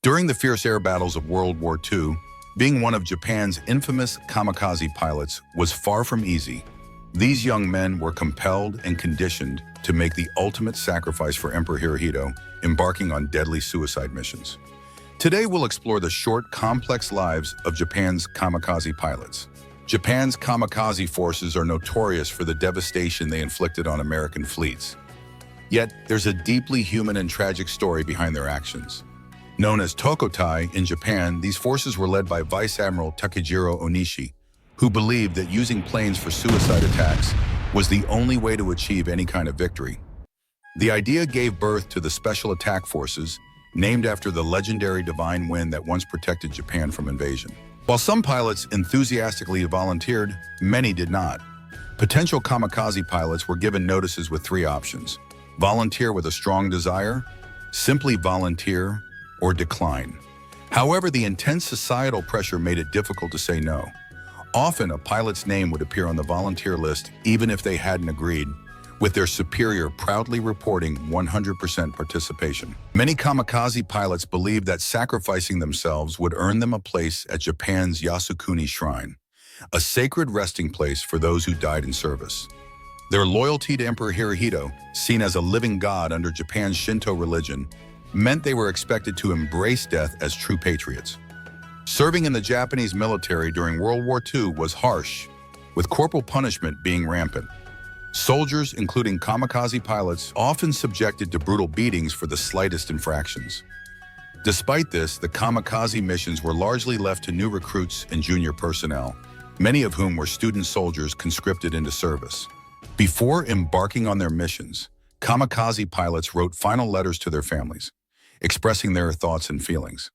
During the fierce air battles of World War II, being one of Japan's infamous kamikaze pilots was far from easy. These young men were compelled and conditioned to make the ultimate sacrifice for Emperor Hirohito, embarking on deadly suicide missions. Today we'll explore the short, complex lives of Japan's kamikaze pilots. Japan's kamikaze forces are notorious for the devastation they inflicted on American fleets. Yet, there's a deeply human and tragic story behind their actions. Known as Tokotai in Japan, these forces were led by Vice Admiral Takejiro Onishi, who believed that using planes for suicide attacks was the only way to achieve any kind of victory. The idea gave birth to the Special Attack Forces, named after the legendary divine wind that once protected Japan from invasion. While some pilots enthusiastically volunteered, many did not. Potential kamikaze pilots were given notices with three options: volunteer with a strong desire, simply volunteer, or decline. However, the intense societal pressure made it difficult to say no. Often, a pilot's name would appear on the volunteer list even if they hadn't agreed, with their superior proudly reporting 100% participation. Many kamikaze pilots believed that sacrificing themselves would earn them a place at Japan's Yasukuni Shrine, a sacred resting place for those who died in service. Their loyalty to Emperor Hirohito, seen as a living god under Japan's Shinto religion, meant they were expected to embrace death as true patriots. Serving in the Japanese military during World War II was harsh, with corporal punishment being rampant. Soldiers, including kamikaze pilots, often subjected to brutal beatings for the slightest infractions. Despite this, the kamikaze missions were largely left to new recruits and junior personnel, many of whom were student soldiers conscripted into service. Before embarking on their missions, kamikaze pilots wrote final letters to their families, expressing their thoughts and feelings.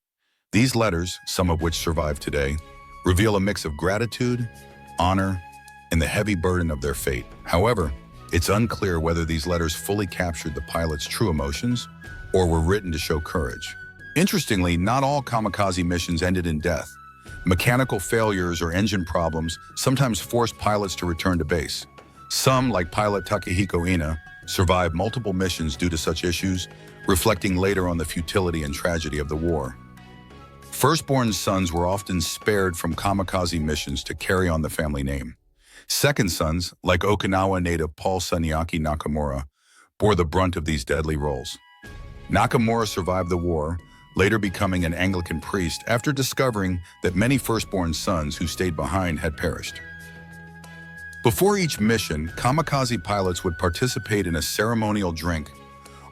These letters, some of which survive today, reveal a mix of gratitude, honor, and the heavy burden of their fate. However, it's unclear whether these letters fully captured the pilots' true emotions or were written to show courage. Interestingly, not all kamikaze missions ended in death. Mechanical failures or engine problems sometimes forced pilots to return to base. Some, like pilot Takehiko Ina, survived multiple missions due to such issues, reflecting later on the futility and tragedy of the war. Firstborn sons were often spared from kamikaze missions to carry on the family name. Second sons, like Okinawa native Paul Sanyaki Nakamura, bore the brunt of these deadly roles. Nakamura survived the war, later becoming an Anglican priest after discovering that many firstborn sons who stayed behind had perished. Before each mission, kamikaze pilots would participate in a ceremonial drink,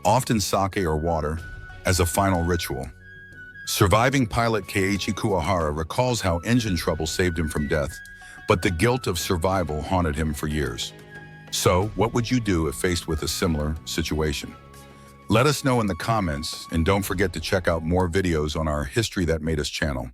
often sake or water, as a final ritual. Surviving pilot Keiichi Kuwahara recalls how engine trouble saved him from death, but the guilt of survival haunted him for years. So, what would you do if faced with a similar situation? Let us know in the comments, and don't forget to check out more videos on our History That Made Us channel.